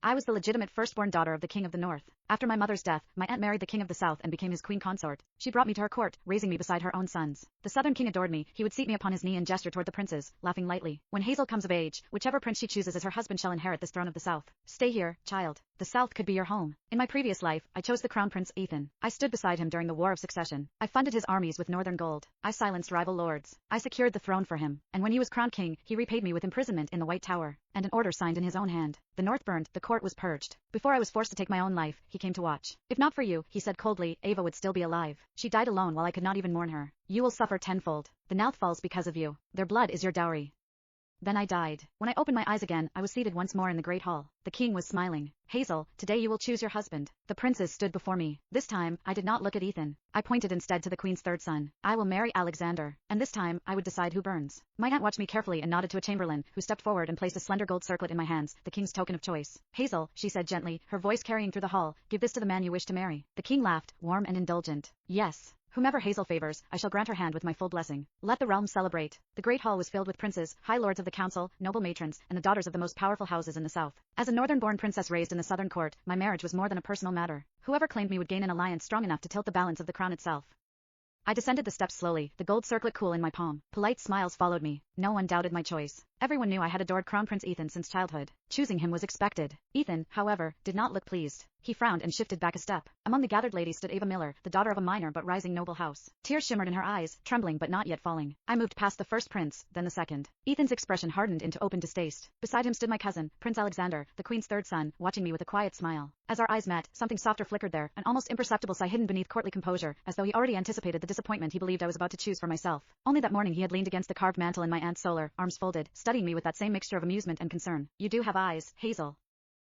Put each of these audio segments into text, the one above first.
I was the legitimate firstborn daughter of the king of the north. After my mother's death, my aunt married the king of the south and became his queen consort. She brought me to her court, raising me beside her own sons. The southern king adored me. He would seat me upon his knee and gesture toward the princes, laughing lightly. When Hazel comes of age, whichever prince she chooses as her husband shall inherit this throne of the south. Stay here, child. The south could be your home. In my previous life, I chose the crown prince Ethan. I stood beside him during the War of Succession. I funded his armies with northern gold. I silenced rival lords. I secured the throne for him. And when he was crowned king, he repaid me with imprisonment in the White Tower and an order signed in his own hand. The north burned, the court was purged. Before I was forced to take my own life, he came to watch. If not for you, he said coldly, Ava would still be alive. She died alone while I could not even mourn her. You will suffer tenfold. The Nouth falls because of you. Their blood is your dowry. Then I died. When I opened my eyes again, I was seated once more in the great hall. The king was smiling. Hazel, today you will choose your husband. The princes stood before me. This time, I did not look at Ethan. I pointed instead to the queen's third son. I will marry Alexander. And this time, I would decide who burns. My aunt watched me carefully and nodded to a chamberlain, who stepped forward and placed a slender gold circlet in my hands, the king's token of choice. Hazel, she said gently, her voice carrying through the hall, give this to the man you wish to marry. The king laughed, warm and indulgent. Yes. Whomever Hazel favors, I shall grant her hand with my full blessing. Let the realm celebrate. The great hall was filled with princes, high lords of the council, noble matrons, and the daughters of the most powerful houses in the south. As a northern-born princess raised in the southern court, my marriage was more than a personal matter. Whoever claimed me would gain an alliance strong enough to tilt the balance of the crown itself. I descended the steps slowly, the gold circlet cool in my palm. Polite smiles followed me. No one doubted my choice. Everyone knew I had adored Crown Prince Ethan since childhood. Choosing him was expected. Ethan, however, did not look pleased. He frowned and shifted back a step. Among the gathered ladies stood Ava Miller, the daughter of a minor but rising noble house. Tears shimmered in her eyes, trembling but not yet falling. I moved past the first prince, then the second. Ethan's expression hardened into open distaste. Beside him stood my cousin, Prince Alexander, the queen's third son, watching me with a quiet smile. As our eyes met, something softer flickered there, an almost imperceptible sigh hidden beneath courtly composure, as though he already anticipated the disappointment he believed I was about to choose for myself. Only that morning he had leaned against the carved mantel in my aunt's solar, arms folded, studying me with that same mixture of amusement and concern. You do have eyes, Hazel.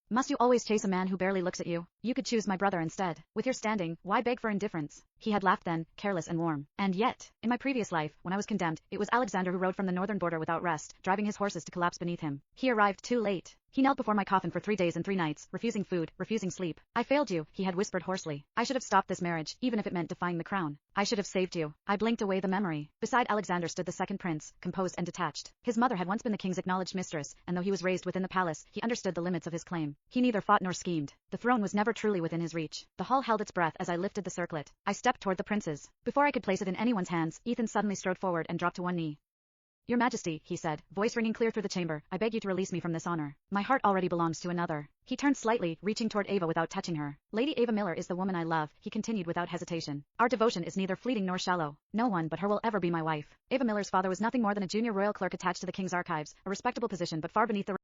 Must you always chase a man who barely looks at you? You could choose my brother instead. With your standing, why beg for indifference? He had laughed then, careless and warm. And yet, in my previous life, when I was condemned, it was Alexander who rode from the northern border without rest, driving his horses to collapse beneath him. He arrived too late. He knelt before my coffin for 3 days and 3 nights, refusing food, refusing sleep. I failed you, he had whispered hoarsely. I should have stopped this marriage, even if it meant defying the crown. I should have saved you. I blinked away the memory. Beside Alexander stood the second prince, composed and detached. His mother had once been the king's acknowledged mistress, and though he was raised within the palace, he understood the limits of his claim. He neither fought nor schemed. The throne was never truly within his reach. The hall held its breath as I lifted the circlet. I stepped toward the princes. Before I could place it in anyone's hands, Ethan suddenly strode forward and dropped to one knee. Your Majesty, he said, voice ringing clear through the chamber, I beg you to release me from this honor. My heart already belongs to another. He turned slightly, reaching toward Ava without touching her. Lady Ava Miller is the woman I love, he continued without hesitation. Our devotion is neither fleeting nor shallow. No one but her will ever be my wife. Ava Miller's father was nothing more than a junior royal clerk attached to the king's archives, a respectable position but far beneath the